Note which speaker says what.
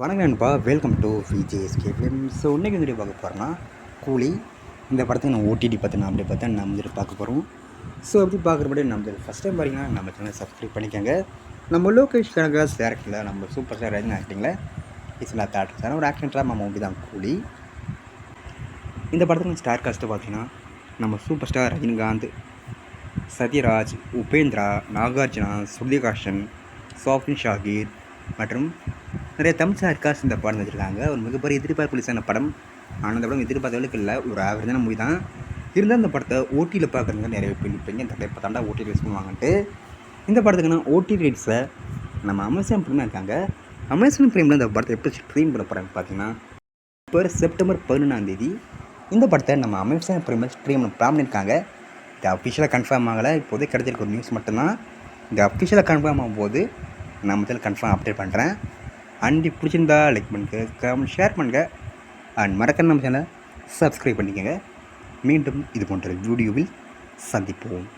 Speaker 1: வணக்கம் நண்பா, welcome to VJSK film. So இன்றைக்கி வீடியோ பார்க்க போகிறோன்னா கூலி இந்த படத்தை நான் ஓடிடி பார்த்து அப்படியே பார்த்தா நம்ம வந்துட்டு பார்க்க போகிறோம். ஸோ அப்படி பார்க்குறபடி நம்ம ஃபஸ்ட் டைம் பார்த்தீங்கன்னா நம்ம சேனல் சப்ஸ்கிரைப் பண்ணிக்கோங்க. நம்ம லோகேஷ் கனகராஜ் டேரக்டரில் நம்ம சூப்பர் ஸ்டார் ரஜினி ஆக்டிங்கில் இஸ்லா தேட்டர் ஒரு ஆக்ஷன் ட்ராமா மூவி தான் கூலி. இந்த படத்துக்கு ஸ்டார் காஸ்ட்டு பார்த்தீங்கன்னா நம்ம சூப்பர் ஸ்டார் ரஜினிகாந்த், சத்யராஜ், உபேந்திரா, நாகார்ஜுனா, ஸ்ருதிகாஷன், சோஃபின் ஷாகீர் மற்றும் நிறைய தமிழ் ஸ்டார் காஸ்ட் இந்த படம் வச்சுருக்காங்க. ஒரு மிகப்பெரிய எதிர்பார்ப்புலிசான படம். ஆனால் இந்த படம் எதிர்பார்த்தவர்களுக்கு இல்லை, ஒரு ஆவரேஜான மூவி தான். இருந்தால் இந்த படத்தை ஓடியில் பார்க்குறதுங்க நிறைய பேர் நிற்பீங்க. இந்த டைப் தாண்டா ஓடி ரைட்ஸ் பண்ணுவாங்கன்ட்டு இந்த படத்துக்குன்னா ஓடி ரைட்ஸில் நம்ம அமேசான் ப்ரீமியம் இருக்காங்க. அமேசான் ப்ரீமியில் இந்த படத்தை எப்படி ஸ்ட்ரீம் பண்ண போகிறாங்க பார்த்தீங்கன்னா இப்போ செப்டம்பர் 11 இந்த படத்தை நம்ம அமேசான் ப்ரீமியம் ஸ்ட்ரீம் பிளான் பண்ணியிருக்காங்க. இது அஃபிஷியலாக கன்ஃபார்ம் ஆகலை, இப்போதைக்கு கிடைச்சிருக்க ஒரு நியூஸ் மட்டும்தான். இந்த அஃபிஷியலாக கன்ஃபார்ம் ஆகும்போது நம்ம இதில் கன்ஃபார்ம் அப்டேட் பண்ணுறேன். அண்ட் பிடிச்சிருந்தா லைக் பண்ணுங்கள், கமெண்ட் ஷேர் பண்ணுங்கள். அண்ட் மறக்காம நம்ம சேனலை சப்ஸ்கிரைப் பண்ணிக்கோங்க. மீண்டும் இது போன்ற வீடியோவில் சந்திப்போம்.